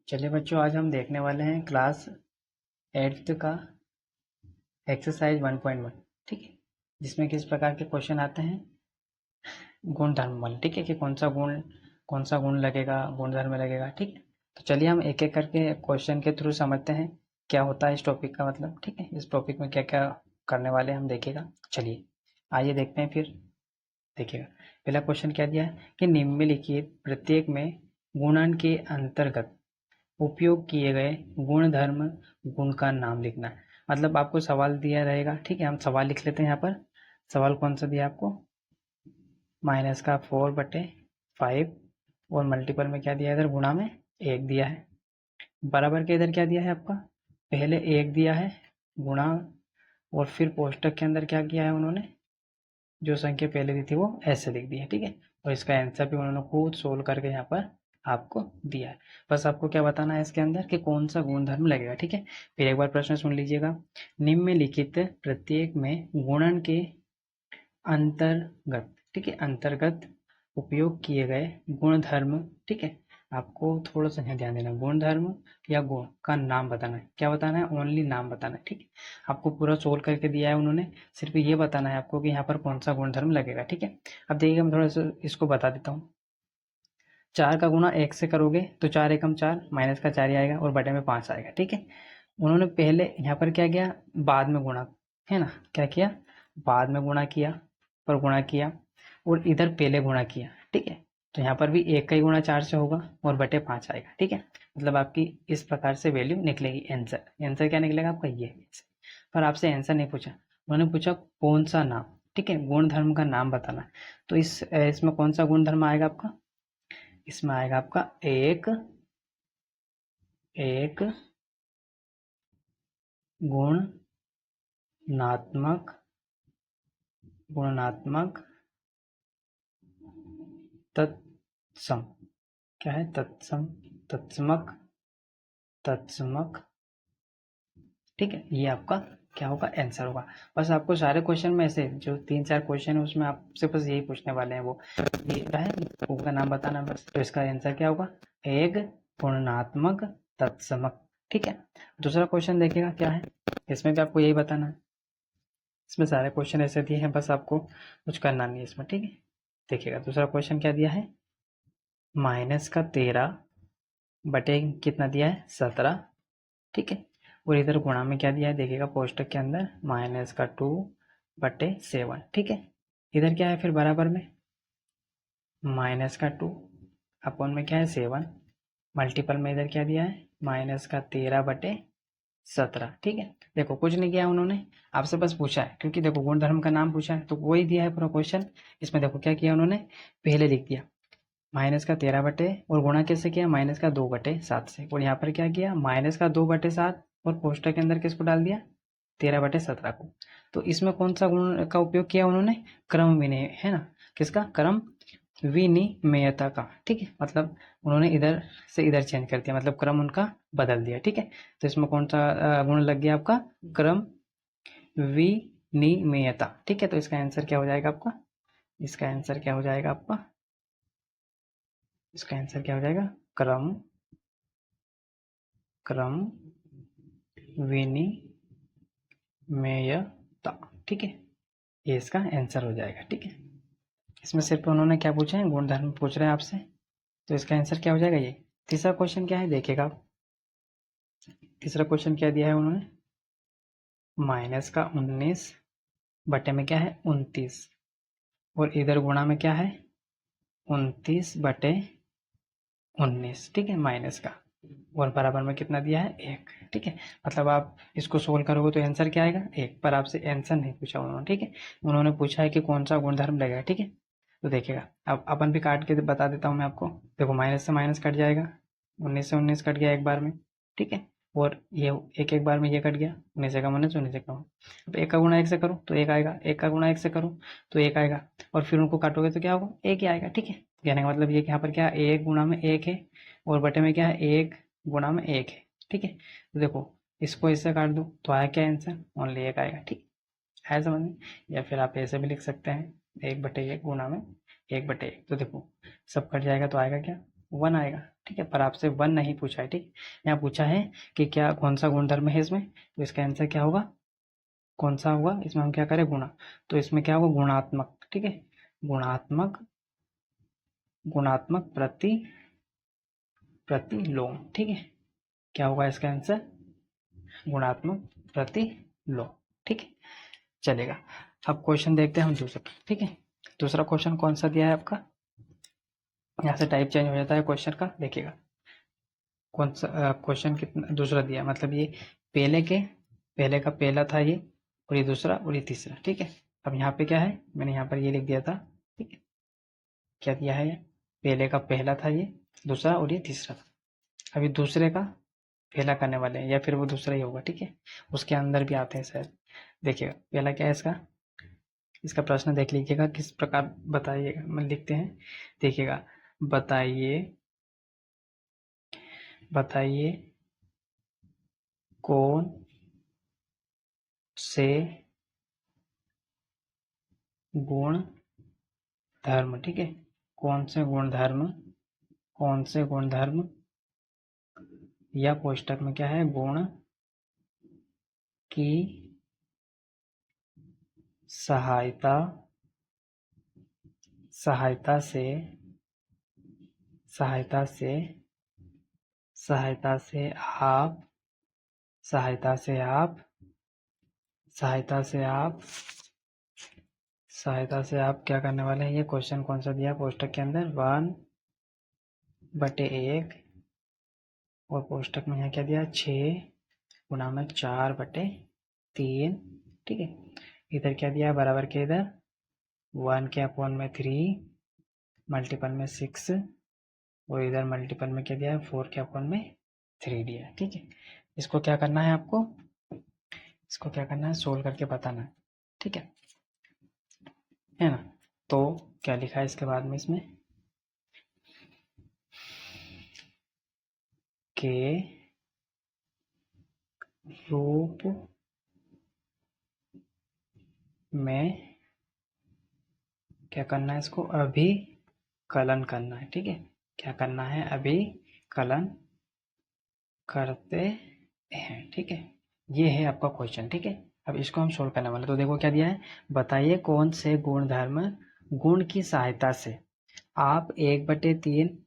चलिए बच्चों, आज हम देखने वाले हैं क्लास 8th का एक्सरसाइज 1.1। ठीक है, जिसमें किस प्रकार के क्वेश्चन आते हैं गुण धर्म वाले। ठीक है, कि कौन सा गुण लगेगा, गुण धर्म लगेगा। ठीक है, तो चलिए हम एक एक करके क्वेश्चन के थ्रू समझते हैं क्या होता है इस टॉपिक का मतलब। ठीक है, इस टॉपिक में क्या क्या करने वाले हम देखेगा। चलिए आइए देखते हैं फिर। देखिएगा, पहला क्वेश्चन क्या दिया है कि निम्नलिखित प्रत्येक में गुणन के अंतर्गत उपयोग किए गए गुणधर्म गुण का नाम लिखना है। मतलब आपको सवाल दिया रहेगा। ठीक है, हम सवाल लिख लेते हैं। यहाँ पर सवाल कौन सा दिया आपको, -4/5 और मल्टीपल में क्या दिया है, इधर गुणा में 1 दिया है। बराबर के इधर क्या दिया है आपका, पहले 1 दिया है गुणा, और फिर कोष्टक के अंदर क्या किया है उन्होंने, जो संख्या पहले दी थी वो ऐसे लिख दी है। ठीक है, और इसका आंसर भी उन्होंने खुद सोल्व करके यहाँ पर आपको दिया है। बस आपको क्या बताना है इसके अंदर कि कौन सा गुणधर्म लगेगा। ठीक है, फिर एक बार प्रश्न सुन लीजिएगा। निम्नलिखित प्रत्येक में गुणन के अंतर्गत, ठीक है, अंतर्गत उपयोग किए गए गुणधर्म। ठीक है, आपको थोड़ा सा यहाँ ध्यान देना, गुणधर्म या गुण का नाम बताना है। क्या बताना है, ओनली नाम बताना है। ठीक है, आपको पूरा सोल्व करके दिया है उन्होंने, सिर्फ ये बताना है आपको कि यहाँ पर कौन सा गुणधर्म लगेगा। ठीक है, अब देखिए मैं थोड़ा सा इसको बता देता हूँ। 4 का गुणा 1 से करोगे तो 4 एकम 4, माइनस का 4 ही आएगा और बटे में 5 आएगा। ठीक है, उन्होंने पहले यहाँ पर क्या किया, बाद में गुणा, है ना, क्या किया, बाद में गुणा किया, पर गुणा किया, और इधर पहले गुणा किया। ठीक है, तो यहाँ पर भी 1 का ही गुणा 4 से होगा और बटे 5 आएगा। ठीक है, मतलब आपकी इस प्रकार से वैल्यू निकलेगी। आंसर क्या निकलेगा आपका, ये। पर आपसे आंसर नहीं पूछा, उन्होंने पूछा कौन सा नाम। ठीक है, गुण धर्म का नाम बताना है। तो इसमें कौन सा गुण धर्म आएगा आपका, इसमें आएगा आपका एक गुणात्मक गुणात्मक तत्सम, क्या है, तत्समक तत्समक। ठीक है, ये आपका क्या होगा, आंसर होगा। बस आपको सारे क्वेश्चन में से जो 3-4 क्वेश्चन है उसमें आपसे बस यही पूछने वाले हैं, वो ये क्या है, उसका नाम बताना बस। तो इसका आंसर क्या होगा, एक गुणात्मक तत्समक। ठीक है, दूसरा क्वेश्चन देखिएगा क्या है, इसमें भी आपको यही बताना है। इसमें सारे क्वेश्चन ऐसे दिए हैं, बस आपको कुछ करना नहीं है इसमें। ठीक है, देखिएगा दूसरा क्वेश्चन क्या दिया है, -13 बटे कितना दिया है, 17। ठीक है, और इधर गुणा में क्या दिया है, देखिएगा कोष्टक के अंदर -2/7। ठीक है, इधर क्या है फिर बराबर में -2 अपॉन में क्या है 7, मल्टीपल में इधर क्या दिया है -13/17। ठीक है, देखो कुछ नहीं किया उन्होंने, आपसे बस पूछा है, क्योंकि देखो गुणधर्म का नाम पूछा है तो वही दिया है पूरा क्वेश्चन। इसमें देखो क्या किया उन्होंने, पहले लिख दिया -13 बटे, और गुणा कैसे किया, -2/7 से, और यहाँ पर क्या किया -2/7, और कोष्टक के अंदर किसको डाल दिया, 13/17 को। तो इसमें कौन सा गुण का उपयोग किया उन्होंने, क्रम विनिमय, है ना, किसका, क्रम विनिमयता का। ठीक है, मतलब उन्होंने इधर से इधर चेंज कर दिया, मतलब क्रम उनका बदल दिया। ठीक है, तो इसमें कौन सा गुण लग गया आपका, क्रम विनिमयता। ठीक है, तो इसका आंसर क्या हो जाएगा आपका, इसका आंसर क्या हो जाएगा आपका, इसका आंसर क्या हो जाएगा, क्रम क्रम विनिमयता। ठीक है, ये इसका आंसर हो जाएगा। ठीक है, इसमें सिर्फ उन्होंने क्या पूछा है, गुणधर्म पूछ रहे हैं आपसे, तो इसका आंसर क्या हो जाएगा ये। तीसरा क्वेश्चन क्या है, देखिएगा आप, तीसरा क्वेश्चन क्या दिया है उन्होंने, -19 बटे में क्या है 29, और इधर गुणा में क्या है 29/19। ठीक है, माइनस का, और बराबर में कितना दिया है 1। ठीक है, मतलब आप इसको सोल्व करोगे तो आंसर क्या आएगा 1, पर आपसे आंसर नहीं पूछा उन्होंने। ठीक है, उन्होंने पूछा है कि कौन सा गुणधर्म लगेगा। ठीक है, तो देखिएगा अब अपन भी काट के बता देता हूँ मैं आपको। देखो माइनस से माइनस कट जाएगा, 19 से 19 कट गया एक बार में। ठीक है, और ये एक एक बार में ये कट गया, 19 एकम 19, 19 एकम। अब 1 का गुणा 1 से करो तो 1 आएगा, 1 का गुणा 1 से करो तो 1 आएगा, और फिर उनको काटोगे तो क्या होगा 1 ही आएगा। ठीक है, कहने का मतलब ये कि यहाँ पर क्या 1 गुणा में 1 है, और बटे में क्या है 1 गुणा में 1 है। ठीक है, तो देखो इसको इससे काट दो तो आया क्या आंसर, ओनली 1 आएगा। ठीक है समझ में, या फिर आप ऐसे भी लिख सकते हैं 1/1 गुणा में 1/1। तो देखो सब कट जाएगा तो आएगा क्या वन आएगा, ठीक है, पर आपसे वन नहीं पूछा है, ठीक। यहाँ पूछा है कि क्या कौन सा गुणधर्म है इसमें, तो इसका आंसर क्या होगा, कौन सा होगा, इसमें हम क्या करें, गुणा, तो इसमें क्या होगा, गुणात्मक, ठीक है, गुणात्मक, गुणात्मक प्रतिलोम, ठीक है, क्या होगा इसका आंसर, गुणात्मक प्रतिलोम, ठीक है, चलेगा। अब क्वेश्चन देखते हैं हम दूसरा, ठीक है। दूसरा क्वेश्चन कौन सा दिया है आपका, यहाँ से टाइप चेंज हो जाता है क्वेश्चन का, देखिएगा कौन सा क्वेश्चन कितना दूसरा दिया, मतलब ये पहले का पहला था ये, और ये दूसरा और ये तीसरा, ठीक है। अब यहाँ पे क्या है, मैंने यहाँ पर ये लिख दिया था, ठीक है, क्या दिया है, पहले का पहला था ये, दूसरा और ये तीसरा था। अभी दूसरे का पहला करने वाले हैं, या फिर वो दूसरा ही होगा, ठीक है, उसके अंदर भी आते हैं शायद। देखिएगा पहला क्या है इसका, इसका प्रश्न देख लीजिएगा किस प्रकार, बताइएगा, मैं लिखते हैं, देखिएगा, बताइए बताइए कौन से गुण धर्म, ठीक है, कौन से गुण धर्म, कौन से गुण धर्म, या कोष्टक में क्या है, गुण की सहायता सहायता से सहायता से सहायता से आप सहायता से आप सहायता से आप सहायता से आप क्या करने वाले हैं, ये क्वेश्चन कौन सा दिया कोष्टक के अंदर, 1/1, और कोष्टक में यहाँ क्या दिया, 6 गुणा में 4/3, ठीक है। इधर क्या दिया, बराबर के इधर 1 के अपॉन में 3, मल्टीपल में 6, और इधर मल्टीपल में क्या दिया है, 4 के अपॉन में 3 दिया है, ठीक है। इसको क्या करना है आपको, इसको क्या करना है, सोल्व करके बताना है, ठीक है ना। तो क्या लिखा है इसके बाद में, इसमें के रूप में क्या करना है, इसको अभिकलन करना है, ठीक है, क्या करना है, अभिकलन करते हैं, ठीक है। ये है आपका क्वेश्चन, ठीक है। अब इसको हम सोल्व करने वाले, तो देखो क्या दिया है, बताइए कौन से गुणधर्म गुण की सहायता से आप 1/3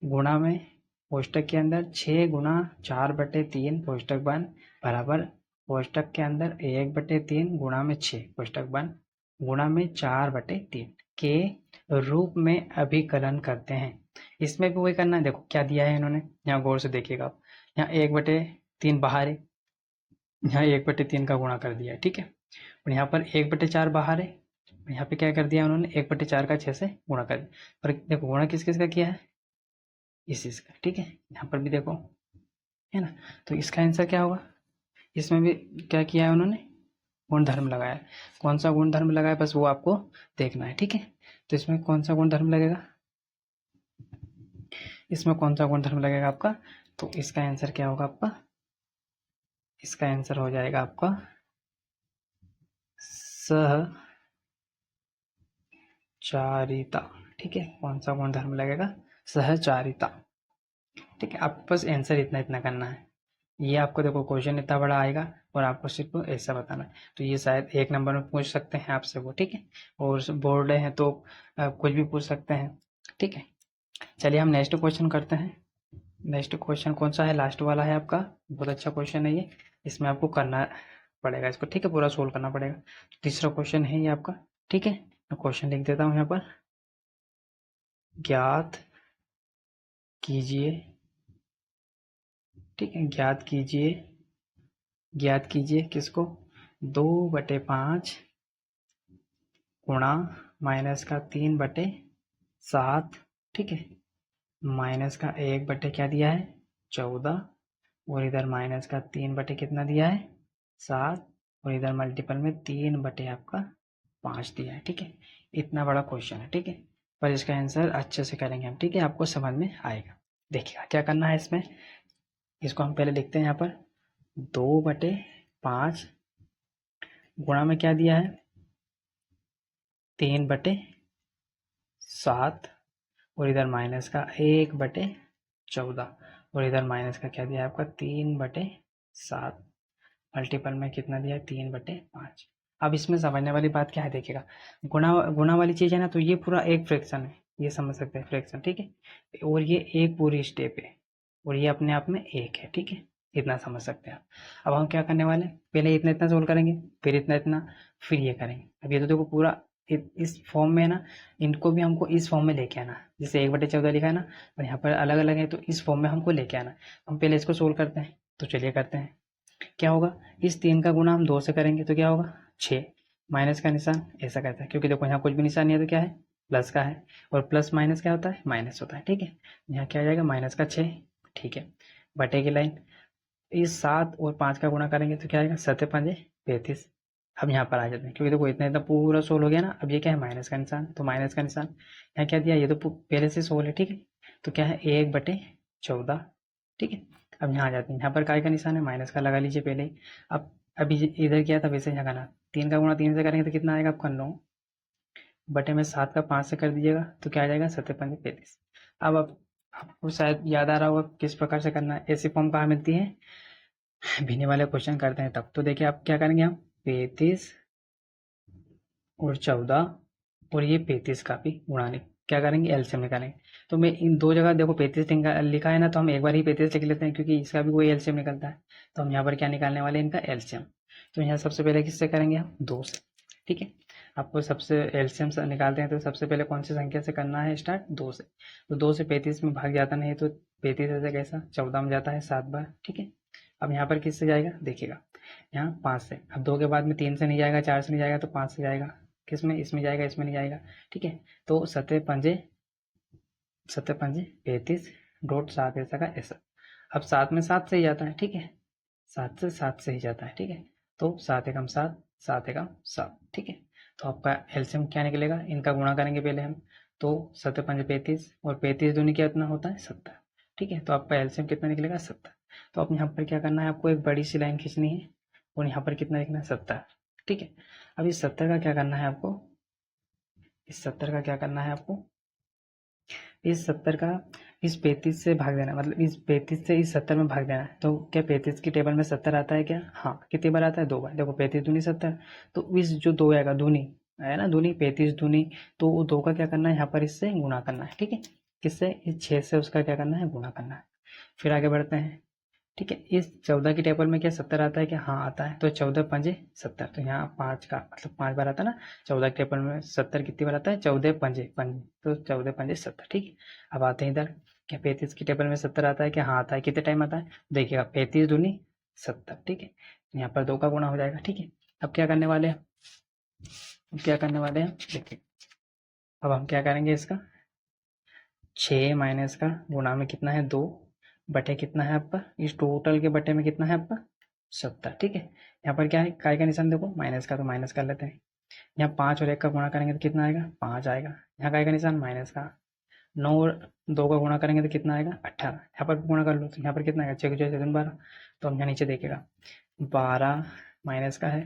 गुणा में कोष्टक के अंदर 6 गुणा 4/3 कोष्टक बंद बराबर कोष्टक के अंदर 1/3 गुणा में 6 कोष्टक बंद गुणा में 4/3 के रूप में अभिकलन करते हैं। इसमें भी वही करना है, देखो क्या दिया है इन्होंने, यहाँ गौर से देखिएगा आप, यहाँ 1/3 बाहर है, यहाँ 1/3 का गुणा कर दिया है, ठीक है, और यहाँ पर 1/4 बाहर है, यहाँ पे क्या कर दिया उन्होंने, 1/4 का 6 से गुणा कर दिया, और देखो गुणा किस किस का किया है, इस का, ठीक है, यहाँ पर भी देखो, है ना। तो इसका आंसर क्या होगा, इसमें भी क्या किया है उन्होंने, गुण धर्म लगाया है, कौन सा गुण धर्म लगाया, बस वो आपको देखना है, ठीक है। तो इसमें कौन सा गुण धर्म लगेगा, इसमें कौन सा गुण धर्म लगेगा आपका, तो इसका आंसर क्या होगा आपका, इसका आंसर हो जाएगा आपका सहचारिता, ठीक है, कौन सा गुण धर्म लगेगा, सहचारिता, ठीक है। आपको बस आंसर इतना इतना करना है, ये आपको देखो क्वेश्चन इतना बड़ा आएगा और आपको सिर्फ ऐसा बताना है, तो ये शायद 1 नंबर में पूछ सकते हैं आपसे वो, ठीक है, और बोर्ड है तो कुछ भी पूछ सकते हैं, ठीक है। चलिए हम नेक्स्ट क्वेश्चन करते हैं। नेक्स्ट क्वेश्चन कौन सा है, लास्ट वाला है आपका, बहुत अच्छा क्वेश्चन है ये, इसमें आपको करना पड़ेगा इसको, ठीक है, पूरा सोल्व करना पड़ेगा। तीसरा क्वेश्चन है ये आपका, ठीक है, मैं क्वेश्चन लिख देता हूँ यहाँ पर, ज्ञात कीजिए, ठीक है, ज्ञात कीजिए किसको, 2/5 गुणा माइनस का 3/7, ठीक है, माइनस का 1 क्या दिया है, 14, और इधर माइनस का 3 कितना दिया है, 7, और इधर मल्टीपल में 3 आपका 5 दिया है, ठीक है। इतना बड़ा क्वेश्चन है, ठीक है, पर इसका आंसर अच्छे से करेंगे हम, ठीक है, आपको समझ में आएगा। देखिएगा क्या करना है इसमें, इसको हम पहले लिखते हैं यहाँ पर, 2/5 गुणा में क्या दिया है, 3/7, और इधर माइनस का 1/14 और इधर माइनस का क्या दिया है आपका 3/7 मल्टीपल में कितना दिया है 3/5। अब इसमें समझने वाली बात क्या है देखिएगा, गुणा गुणा वाली चीज़ है ना, तो ये पूरा एक फ्रैक्शन है, ये समझ सकते हैं फ्रैक्शन, ठीक है, और ये एक पूरी स्टेप है और ये अपने आप में एक है, ठीक है, इतना समझ सकते हैं आप। अब हम क्या करने वाले हैं, पहले इतना इतना सोल्व करेंगे, फिर इतना इतना, फिर ये करेंगे। अब ये तो देखो पूरा इस फॉर्म में है ना, इनको भी हमको इस फॉर्म में लेके आना, जैसे 1/14 लिखा है ना, और यहाँ पर अलग अलग है तो इस फॉर्म में हमको लेके आना। हम पहले इसको सोल्व करते हैं, तो चलिए करते हैं। क्या होगा, इस 3 का गुणा हम 2 से करेंगे तो क्या होगा 6, माइनस का निशान ऐसा करता है, क्योंकि देखो यहाँ कुछ भी निशान नहीं है तो क्या है प्लस का है, और प्लस माइनस क्या होता है माइनस होता है, ठीक है। यहाँ क्या आ जाएगा माइनस का 6, ठीक है, बटे की लाइन, इस 7 और 5 का गुणा करेंगे तो क्या आएगा 7×5 = 35। अब यहाँ पर आ जाते हैं, क्योंकि देखो इतना इतना पूरा सोल्व हो गया ना, अब ये क्या है माइनस का निशान, तो माइनस का निशान यहाँ क्या दिया, ये तो पहले से सोल्व है, ठीक है, तो क्या है 1/14, ठीक है। अब यहाँ आ जाते हैं, यहाँ पर काय का निशान है माइनस का लगा लीजिए पहले ही। अब अभी इधर किया था वैसे यहाँ करना, 3 का गुणा 3 से करेंगे तो कितना आएगा आपका 9, बटे में 7 का 5 से कर दीजिएगा तो क्या आ जाएगा 7×5 = 35। अब आपको शायद याद आ रहा होगा किस प्रकार से करना है, ऐसी फॉर्म कहाँ मिलती है, भिन्ने वाले क्वेश्चन करते हैं तब। तो देखिए आप क्या करेंगे, हम 35 और 14 और ये 35 का भी गुणा क्या करेंगे एलसीएम निकालेंगे। तो मैं इन दो जगह देखो 35 लिखा है ना, तो हम एक बार ही 35 लिख लेते हैं, क्योंकि इसका भी कोई एलसीएम निकलता है। तो हम यहाँ पर क्या निकालने वाले हैं, इनका एलसीएम। तो यहाँ सबसे पहले किससे करेंगे हम 2 से, ठीक है। आपको सबसे एलसीएम निकालते हैं तो सबसे पहले कौन सी संख्या से करना है स्टार्ट, 2 से। तो 2 से 35 में भाग जाता नहीं, तो 35 ऐसे कैसा 14 में जाता है 7 बार, ठीक है। अब यहाँ पर किससे जाएगा देखिएगा, यहाँ 5 से, अब 2 के बाद में 3 से नहीं जाएगा, 4 से नहीं जाएगा, तो 5 से जाएगा, किसमें इसमें जाएगा, इसमें नहीं जाएगा, ठीक है। तो 7×5 = 35 ऐसा का ऐसा। अब 7 में 7 से ही जाता है, ठीक है, 7 से 7 से ही जाता है, ठीक है। तो 7 एकम 7, 7 एकम 7, ठीक है। तो आपका एलसीएम क्या निकलेगा, इनका गुणा करेंगे पहले हम, तो 7×5 = 35 और 35 दूनी क्या इतना होता है 70, ठीक है। तो आपका एलसीएम कितना निकलेगा 70। तो अब यहाँ पर क्या करना है, आपको एक बड़ी सी लाइन खींचनी है और यहाँ पर कितना लिखना है 70, ठीक है। अब इस 70 का क्या करना है आपको, इस 70 का क्या करना है आपको, इस 70 का इस 35 से भाग देना, मतलब इस 35 से इस 70 में भाग देना है। तो क्या 35 की टेबल में 70 आता है क्या, हाँ, कितनी बार आता है 2 बार। देखो 35 दूनी 70, तो इस जो 2 आएगा दूनी है ना, दूनी 35 दूनी, तो वो 2 का क्या करना है यहाँ पर इससे गुणा करना है, ठीक है। किससे, इस 6 से उसका क्या करना है गुणा करना है। फिर आगे बढ़ते हैं, ठीक है। इस 14 की टेबल में क्या 70 आता है क्या, हाँ आता है, तो 14×5 = 70। तो यहाँ 5 का मतलब 5 बार आता है ना, 14 की टेबल में 70 कितनी बार आता है 14×5 तो 14×5 = 70, ठीक है। अब आते हैं इधर, क्या 35 की टेबल में 70 आता है क्या, हाँ आता है, कितने टाइम आता है देखिएगा 35 दूनी 70, ठीक है। यहाँ पर 2 का गुणा हो जाएगा, ठीक है। अब क्या करने वाले हैं, क्या करने वाले हैं देखिए, अब हम क्या करेंगे, इसका 6 माइनस का गुणा में कितना है 2, बटे कितना है आपका, इस टोटल के बटे में कितना है आपका 70, ठीक है। यहाँ पर क्या है काय का निशान देखो माइनस का, तो माइनस कर लेते हैं। यहाँ 5 और 1 का गुणा करेंगे तो कितना आएगा 5 आएगा। यहाँ काय का निशान माइनस का, 9 और 2 का गुणा करेंगे तो कितना आएगा 18। यहाँ पर गुणा कर लो तो यहाँ पर कितना आएगा 6×6 = 12। तो हम यहाँ नीचे देखेगा 12 माइनस का है,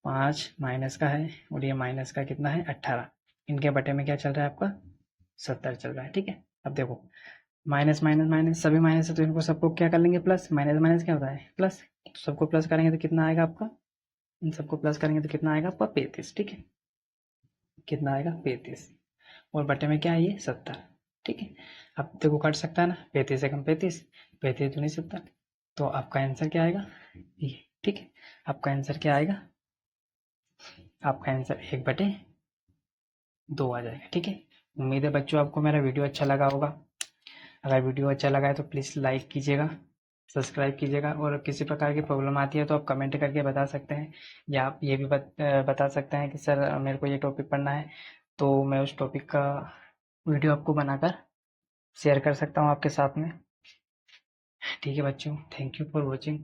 5 माइनस का है, और ये माइनस का कितना है 18। इनके बटे में क्या चल रहा है आपका 70 चल रहा है, ठीक है। अब देखो माइनस माइनस माइनस सभी माइनस है, तो इनको सबको क्या कर लेंगे प्लस, माइनस माइनस क्या होता है प्लस, तो सबको प्लस करेंगे तो कितना आएगा आपका, इन सबको प्लस करेंगे तो कितना आएगा आपका 35, ठीक है, कितना आएगा 35, और बटे में क्या है ये 70, ठीक है। अब देखो कट सकता है ना, 35 से कम 35, 35 दूनी 70, तो आपका आंसर क्या आएगा ये, ठीक है। आपका आंसर क्या आएगा, आपका आंसर 1/2 आ जाएगा, ठीक है। उम्मीद है बच्चों आपको मेरा वीडियो अच्छा लगा होगा। अगर वीडियो अच्छा लगा है तो प्लीज़ लाइक कीजिएगा, सब्सक्राइब कीजिएगा, और किसी प्रकार की प्रॉब्लम आती है तो आप कमेंट करके बता सकते हैं, या आप ये भी बता सकते हैं कि सर मेरे को ये टॉपिक पढ़ना है, तो मैं उस टॉपिक का वीडियो आपको बनाकर शेयर कर सकता हूँ आपके साथ में। ठीक है बच्चों, थैंक यू फॉर वॉचिंग।